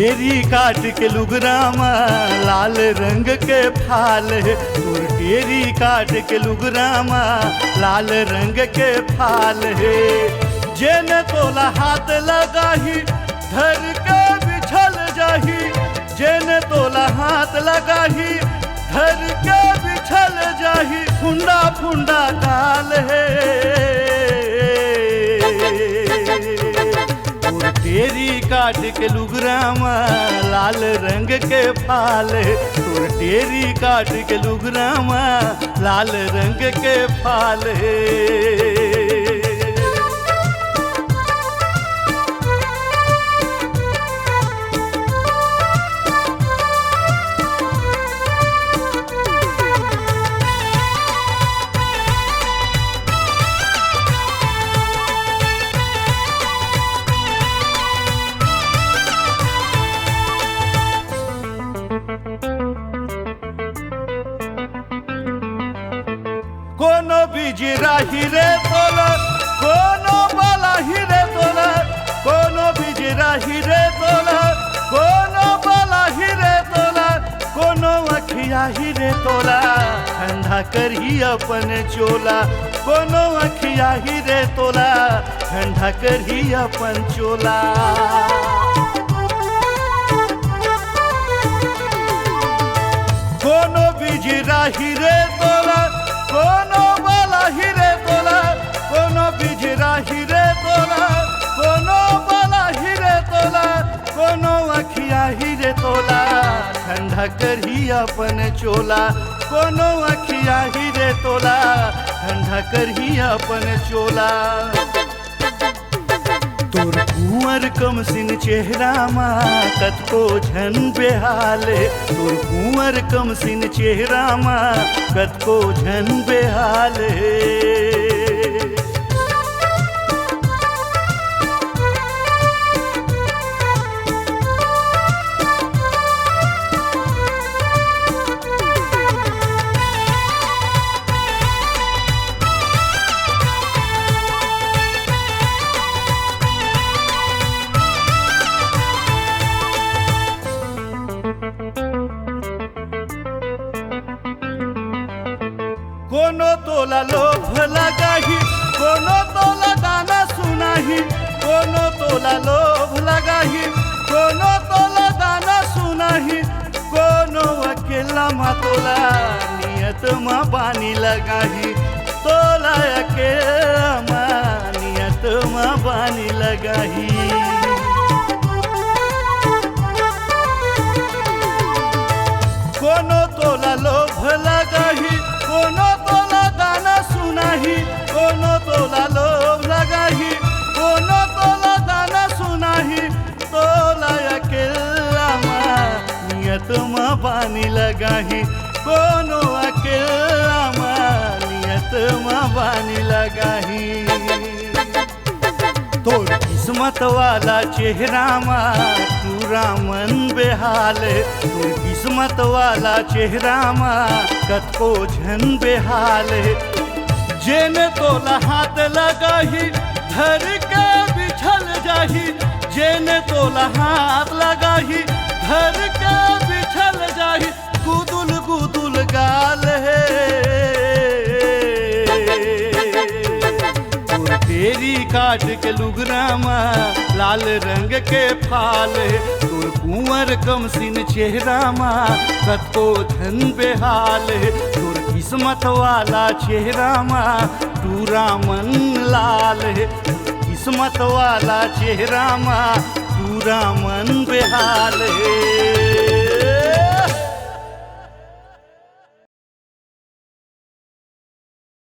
टेरी काट के लुगरामा लाल रंग के फाल है। तोर टेरी काट के लुगरामा लाल रंग के फाल है। जेने तोला हाथ लगाही धर के बिछल जाही। जेने तोला हाथ लगाही धर के बिछल जाही। फुंडा फुंडा गाल है। टेरी काट के लुगरामा लाल रंग के फाल है। तोर टेरी काट के लुगरामा लाल रंग के फाल है। कोनो बिजरा हिरे तोला कोनो बाला हिरे तोला। कोनो बिजरा हिरे तोला कोनो बाला हिरे तोला। कोनो अखिया हिरे तोला ठंडा करही अपन चोला। कोनो अखिया हिरे तोला ठंडा करही अपन चोला। कोनो बिजरा हिरे तोला कोनो बाला हिरे तोला। कोनो बिजरा हिरे तोला कोनो बाला हिरे तोला। कोनो अखिया हिरे तोला ठंडा करही अपन चोला। कोनो अखिया हिरे तोला ठंडा करही अपन चोला। तोर कुंवर कमसिन चेहरामा कतको झन बेहाले। तोर कुंवर कमसिन चेहरामा कतको झन बेहाले। कोनो तोला लोभ लगाही कोनो तोला दाना सुनाही। कोनो तोला लोभ लगाही कोनो तोला दाना सुनाही। कोनो अकेला मा तोला नियत मा पानी लगाही। तोला अकेला मा नियत मा पानी लगाही। कोनो तोला लोभ लगाही कोनो तोला दाना सुनाही। कोनो तोला लोभ लगाही कोनो तोला दाना सुनाही। तोला अकेला मा नियत मा पानी लगाही। कोनो अकेला मा नियत मा पानी लगाही। तोर किस्मत वाला चेहरामा पूरा मन बेहाल है। तोर किस्मत वाला चेहरामा कतको झन बेहाल है। जेने तोला हाथ लगाही धर के बिछल जाही। जेने तोला हाथ लगाही धर के बिछल जाही। गुदुल गुदुल गाल है। टेरी काट के लुगरामा लाल रंग के फाल है। तोर कुंवर कमसिन चेहरामा कतको धन बेहाल है। तोर किस्मत वाला चेहरामा पूरा मन लाल है। किस्मत वाला चेहरामा पूरा मन बेहाल है।